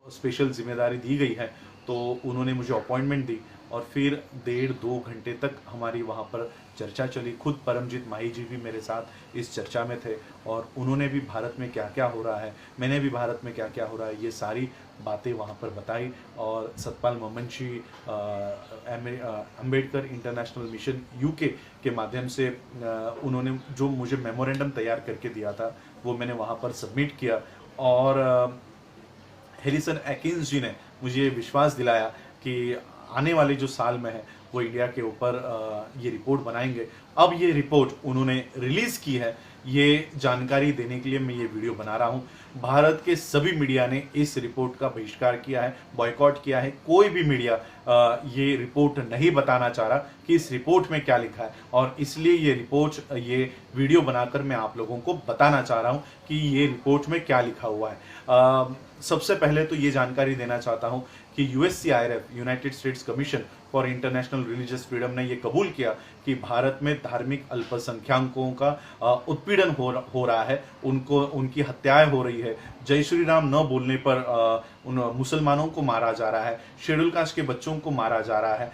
Special जिम्मेदारी दी गई है, तो उन्होंने मुझे अपॉइंटमेंट दी और फिर 1.5-2 घंटे तक हमारी वहाँ पर चर्चा चली। खुद परमजीत माही जी भी मेरे साथ इस चर्चा में थे और उन्होंने भी भारत में क्या क्या हो रहा है, मैंने भी भारत में क्या क्या हो रहा है, ये सारी बातें वहाँ पर बताई। और सतपाल ममन जी अम्बेडकर इंटरनेशनल मिशन यूके के माध्यम से उन्होंने जो मुझे मेमोरेंडम तैयार करके दिया था वो मैंने वहाँ पर सबमिट किया। और हेरिसन एकिन्स जी ने मुझे ये विश्वास दिलाया कि आने वाले जो साल में है वो इंडिया के ऊपर ये रिपोर्ट बनाएंगे। अब ये रिपोर्ट उन्होंने रिलीज की है, ये जानकारी देने के लिए मैं ये वीडियो बना रहा हूँ। भारत के सभी मीडिया ने इस रिपोर्ट का बहिष्कार किया है, बॉयकॉट किया है। कोई भी मीडिया ये रिपोर्ट नहीं बताना चाह रहा कि इस रिपोर्ट में क्या लिखा है, और इसलिए ये रिपोर्ट, ये वीडियो बनाकर मैं आप लोगों को बताना चाह रहा हूँ कि ये रिपोर्ट में क्या लिखा हुआ है। सबसे पहले तो ये जानकारी देना चाहता हूँ कि USCIRF, United states commission for international religious freedom ने ये कबूल किया कि भारत में धार्मिक अल्पसंख्यकों का उत्पीड़न हो रहा है, उनकी हत्याएं हो रही है। जय श्री राम न बोलने पर उन मुसलमानों को मारा जा रहा है, शेड्यूल कास्ट के बच्चों को मारा जा रहा है,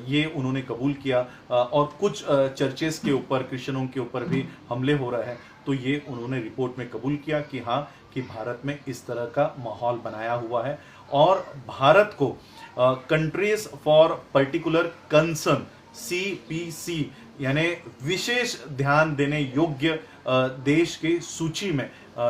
ये उन्होंने कबूल किया। और कुछ चर्चेस के ऊपर, क्रिश्चियनों के ऊपर भी हमले हो रहे हैं, तो ये उन्होंने रिपोर्ट में कबूल किया कि हाँ, कि भारत में इस तरह का माहौल बनाया हुआ है। और भारत को countries for particular concern, CPC, यानी विशेष ध्यान देने योग्य देश के सूची में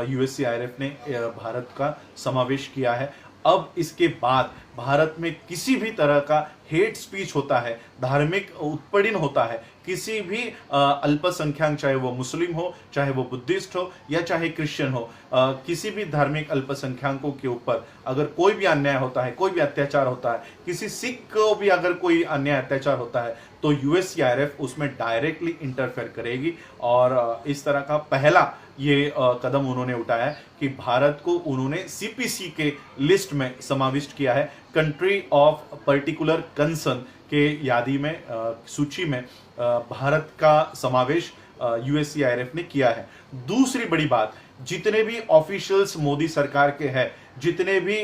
यूएससीआईआरएफ ने भारत का समावेश किया है। अब इसके बाद भारत में किसी भी तरह का हेट स्पीच होता है, धार्मिक उत्पीड़न होता है, किसी भी अल्पसंख्यक, चाहे वो मुस्लिम हो, चाहे वो बुद्धिस्ट हो, या चाहे क्रिश्चियन हो, किसी भी धार्मिक अल्पसंख्यकों के ऊपर अगर कोई भी अन्याय होता है, कोई भी अत्याचार होता है, किसी सिख को भी अगर कोई अन्याय अत्याचार होता है, तो यूएससीआईआरएफ उसमें डायरेक्टली इंटरफेयर करेगी। और इस तरह का पहला ये कदम उन्होंने उठाया कि भारत को उन्होंने CPC के लिस्ट में समाविष्ट किया है, कंट्री ऑफ पर्टिकुलर कंसर्न के यादी में, सूची में भारत का समावेश यूएससीआईआरएफ ने किया है। दूसरी बड़ी बात, जितने भी ऑफिशियल्स मोदी सरकार के हैं, जितने भी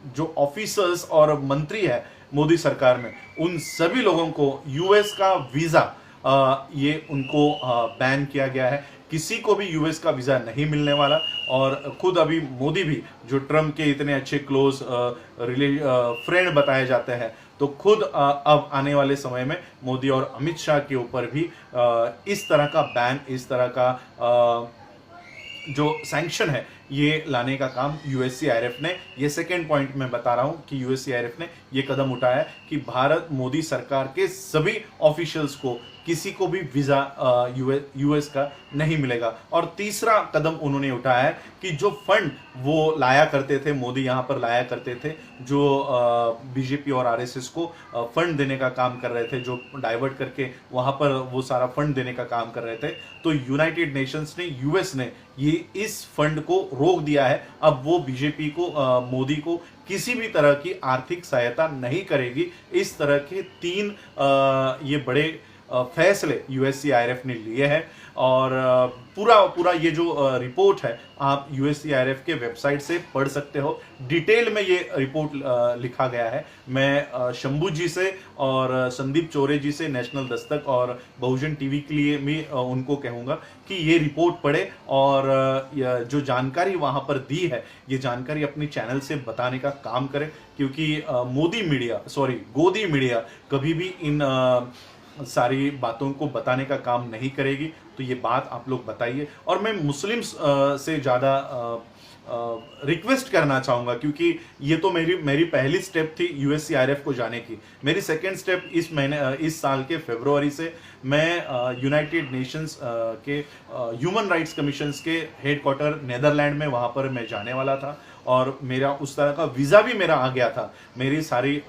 जो ऑफिसर्स और मंत्री है मोदी सरकार में, उन सभी लोगों को यूएस का वीजा ये उनको बैन किया गया है। किसी को भी यूएस का वीजा नहीं मिलने वाला। और खुद अभी मोदी भी, जो ट्रम्प के इतने अच्छे क्लोज फ्रेंड बताए जाते हैं, तो खुद अब आने वाले समय में मोदी और अमित शाह के ऊपर भी इस तरह का बैन, इस तरह का जो सैंक्शन है, ये लाने का काम यूएससीआईआरएफ ने, ये सेकेंड पॉइंट में बता रहा हूं कि यूएससीआईआरएफ ने ये कदम उठाया कि भारत मोदी सरकार के सभी ऑफिशियल्स को, किसी को भी वीजा यूएस का नहीं मिलेगा। और तीसरा कदम उन्होंने उठाया है कि जो फंड वो लाया करते थे, मोदी यहाँ पर लाया करते थे, जो बीजेपी और आरएसएस को फंड देने का काम कर रहे थे, जो डाइवर्ट करके वहाँ पर वो सारा फंड देने का काम कर रहे थे, तो यूनाइटेड नेशंस ने, यूएस ने ये इस फंड को रोक दिया है। अब वो बीजेपी को, मोदी को किसी भी तरह की आर्थिक सहायता नहीं करेगी। इस तरह के 3 ये बड़े फैसले यूएससीआईआरएफ ने लिए हैं। और पूरा ये जो रिपोर्ट है, आप यूएससीआईआरएफ के वेबसाइट से पढ़ सकते हो। डिटेल में ये रिपोर्ट लिखा गया है। मैं शंभू जी से और संदीप चौरे जी से, नेशनल दस्तक और बहुजन टीवी के लिए भी उनको कहूँगा कि ये रिपोर्ट पढ़े और जो जानकारी वहाँ पर दी है, ये जानकारी अपने चैनल से बताने का काम करें, क्योंकि गोदी मीडिया कभी भी इन सारी बातों को बताने का काम नहीं करेगी। तो ये बात आप लोग बताइए। और मैं मुस्लिम्स से ज़्यादा रिक्वेस्ट करना चाहूँगा, क्योंकि ये तो मेरी पहली स्टेप थी यूएससीआईआरएफ को जाने की। मेरी सेकेंड स्टेप इस साल के फरवरी से मैं यूनाइटेड नेशंस के ह्यूमन राइट्स कमीशंस के हेडक्वार्टर नेदरलैंड में, वहाँ पर मैं जाने वाला था। और मेरा उस तरह का वीज़ा भी मेरा आ गया था। मेरी सारी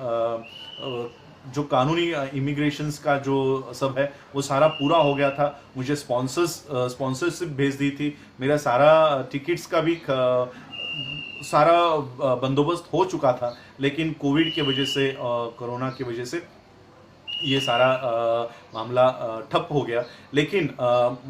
जो कानूनी इमिग्रेशंस का जो सब है वो सारा पूरा हो गया था। मुझे स्पॉन्सरशिप भेज दी थी। मेरा सारा टिकट्स का भी सारा बंदोबस्त हो चुका था, लेकिन कोविड की वजह से, कोरोना की वजह से ये सारा मामला ठप हो गया। लेकिन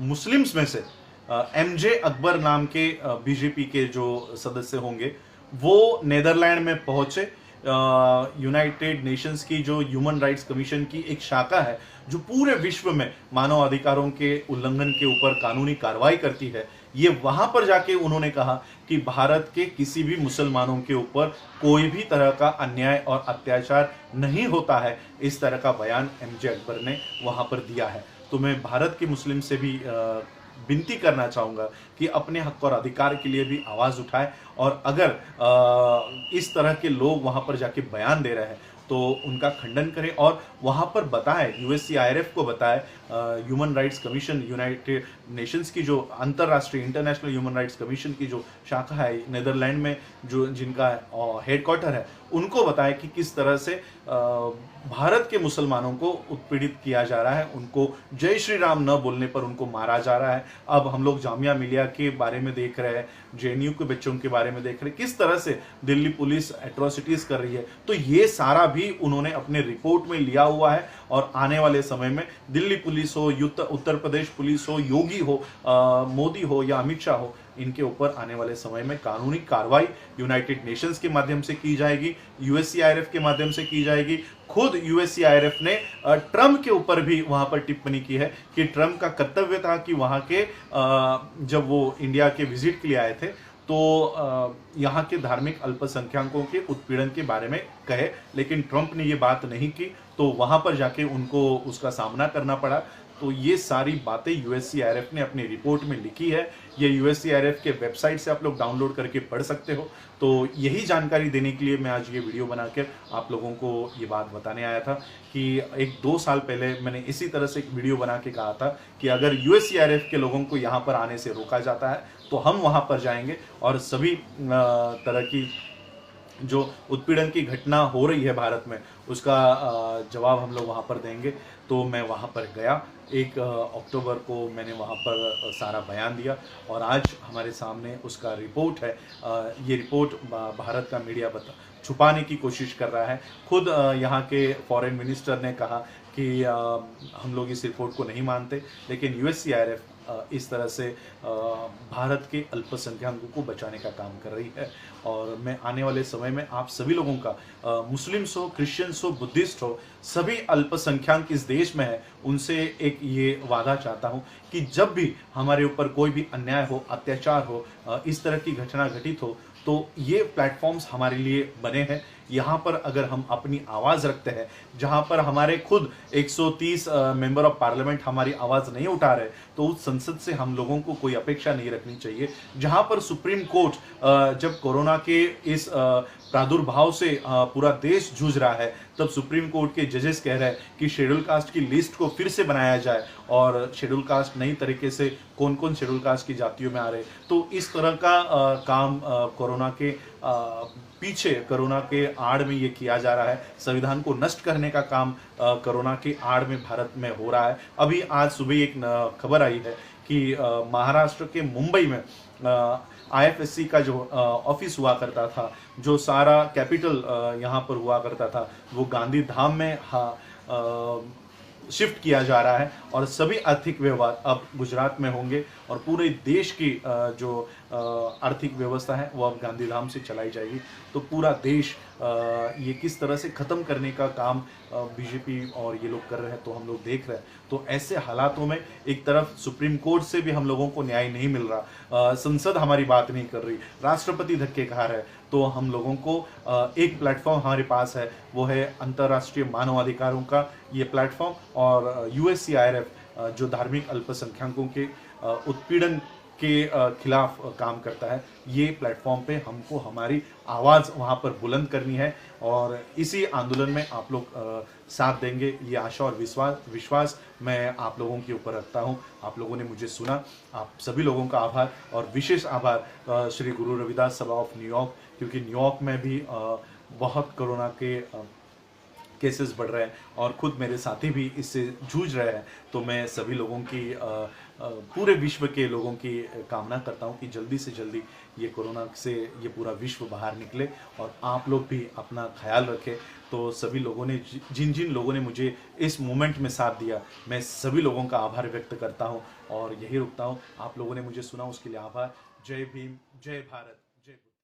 मुस्लिम्स में से एमजे अकबर नाम के बीजेपी के जो सदस्य होंगे वो नेदरलैंड में पहुंचे। यूनाइटेड नेशंस की जो ह्यूमन राइट्स कमीशन की एक शाखा है जो पूरे विश्व में मानव अधिकारों के उल्लंघन के ऊपर कानूनी कार्रवाई करती है, ये वहां पर जाके उन्होंने कहा कि भारत के किसी भी मुसलमानों के ऊपर कोई भी तरह का अन्याय और अत्याचार नहीं होता है। इस तरह का बयान एमजे अकबर ने वहां पर दिया है। तो मैं भारत के मुस्लिम से भी विनती करना चाहूंगा कि अपने हक और अधिकार के लिए भी आवाज उठाए, और अगर इस तरह के लोग वहां पर जाके बयान दे रहे हैं तो उनका खंडन करें और वहां पर बताएं, यूएससीआईआरएफ को बताएं, human rights commission, United Nations की जो अंतरराष्ट्रीय इंटरनेशनल ह्यूमन राइट्स कमीशन की जो शाखा है नेदरलैंड में, जो जिनका हेडक्वार्टर है, उनको बताएं कि किस तरह से भारत के मुसलमानों को उत्पीड़ित किया जा रहा है, उनको जय श्री राम न बोलने पर उनको मारा जा रहा है। अब हम लोग जामिया मिलिया के बारे में देख रहे हैं, जेएनयू के बच्चों के बारे में देख रहे हैं, किस तरह से दिल्ली पुलिस एट्रोसिटीज कर रही है। तो ये सारा भी उन्होंने अपने रिपोर्ट में लिया हुआ है, और आने वाले समय में दिल्ली पुलिस हो, उत्तर प्रदेश पुलिस हो, योगी हो, मोदी हो या अमित शाह हो, इनके ऊपर आने वाले समय में कानूनी कार्रवाई यूनाइटेड नेशंस के माध्यम से की जाएगी, यूएससीआईआरएफ के माध्यम से की जाएगी। खुद यूएससीआईआरएफ ने ट्रम्प के ऊपर भी वहां पर टिप्पणी की है कि ट्रम्प का कर्तव्य था कि वहां के जब वो इंडिया के विजिट के लिए आए थे तो यहाँ के धार्मिक अल्पसंख्यकों के उत्पीड़न के बारे में कहे, लेकिन ट्रंप ने ये बात नहीं की, तो वहां पर जाके उनको उसका सामना करना पड़ा। तो ये सारी बातें यूएससीआईआरएफ ने अपनी रिपोर्ट में लिखी है। ये यूएससीआईआरएफ के वेबसाइट से आप लोग डाउनलोड करके पढ़ सकते हो। तो यही जानकारी देने के लिए मैं आज ये वीडियो बनाकर आप लोगों को ये बात बताने आया था कि 1-2 साल पहले मैंने इसी तरह से एक वीडियो बना के कहा था कि अगर यूएससीआईआरएफ के लोगों को यहाँ पर आने से रोका जाता है तो हम वहाँ पर जाएंगे और सभी तरह की जो उत्पीड़न की घटना हो रही है भारत में उसका जवाब हम लोग वहाँ पर देंगे। तो मैं वहाँ पर गया, 1 अक्टूबर को मैंने वहाँ पर सारा बयान दिया और आज हमारे सामने उसका रिपोर्ट है। ये रिपोर्ट भारत का मीडिया छुपाने की कोशिश कर रहा है। खुद यहाँ के फॉरेन मिनिस्टर ने कहा कि हम लोग इस रिपोर्ट को नहीं मानते, लेकिन यूएससीआईआरएफ इस तरह से भारत के अल्पसंख्यकों को बचाने का काम कर रही है। और मैं आने वाले समय में आप सभी लोगों का, मुस्लिम्स हो, क्रिश्चियंस हो, बुद्धिस्ट हो, सभी अल्पसंख्यक इस देश में है, उनसे एक ये वादा चाहता हूँ कि जब भी हमारे ऊपर कोई भी अन्याय हो, अत्याचार हो, इस तरह की घटना घटित हो, तो ये प्लेटफॉर्म्स हमारे लिए बने हैं। यहाँ पर अगर हम अपनी आवाज़ रखते हैं, जहाँ पर हमारे खुद 130 मेंबर ऑफ पार्लियामेंट हमारी आवाज़ नहीं उठा रहे, तो उस संसद से हम लोगों को कोई अपेक्षा नहीं रखनी चाहिए। जहाँ पर सुप्रीम कोर्ट जब कोरोना के इस प्रादुर्भाव से पूरा देश जूझ रहा है, तब सुप्रीम कोर्ट के जजेस कह रहे हैं कि शेड्यूल कास्ट की लिस्ट को फिर से बनाया जाए और शेड्यूल कास्ट नई तरीके से कौन कौन शेड्यूल कास्ट की जातियों में आ रहे। तो इस तरह का काम कोरोना के पीछे, कोरोना के आड़ में ये किया जा रहा है। संविधान को नष्ट करने का काम कोरोना के आड़ में भारत में हो रहा है। अभी आज सुबह एक खबर आई है कि महाराष्ट्र के मुंबई में आईएफएससी का जो ऑफिस हुआ करता था, जो सारा कैपिटल यहाँ पर हुआ करता था, वो गांधी धाम में शिफ्ट किया जा रहा है और सभी आर्थिक व्यवहार अब गुजरात में होंगे और पूरे देश की जो आर्थिक व्यवस्था है वो अब गांधीधाम से चलाई जाएगी। तो पूरा देश ये किस तरह से ख़त्म करने का काम बीजेपी और ये लोग कर रहे हैं, तो हम लोग देख रहे हैं। तो ऐसे हालातों में एक तरफ सुप्रीम कोर्ट से भी हम लोगों को न्याय नहीं मिल रहा, संसद हमारी बात नहीं कर रही, राष्ट्रपति धक्के खा रहे हैं, तो हम लोगों को एक प्लेटफॉर्म हमारे पास है, वो है अंतर्राष्ट्रीय मानवाधिकारों का ये प्लेटफॉर्म और यूएससीआईआरएफ जो धार्मिक अल्पसंख्यकों के उत्पीड़न के खिलाफ काम करता है। ये प्लेटफॉर्म पे हमको हमारी आवाज़ वहाँ पर बुलंद करनी है और इसी आंदोलन में आप लोग साथ देंगे, ये आशा और विश्वास मैं आप लोगों के ऊपर रखता हूँ। आप लोगों ने मुझे सुना, आप सभी लोगों का आभार और विशेष आभार श्री गुरु रविदास सभा ऑफ न्यूयॉर्क, क्योंकि न्यूयॉर्क में भी बहुत कोरोना के केसेस बढ़ रहे हैं और खुद मेरे साथी भी इससे जूझ रहे हैं, तो मैं सभी लोगों की पूरे विश्व के लोगों की कामना करता हूं कि जल्दी से जल्दी ये कोरोना से ये पूरा विश्व बाहर निकले और आप लोग भी अपना ख्याल रखें। तो सभी लोगों ने जिन जिन लोगों ने मुझे इस मोमेंट में साथ दिया, मैं सभी लोगों का आभार व्यक्त करता हूं और यही रुकता हूं। आप लोगों ने मुझे सुना उसके लिए आभार। जय भीम, जय भारत।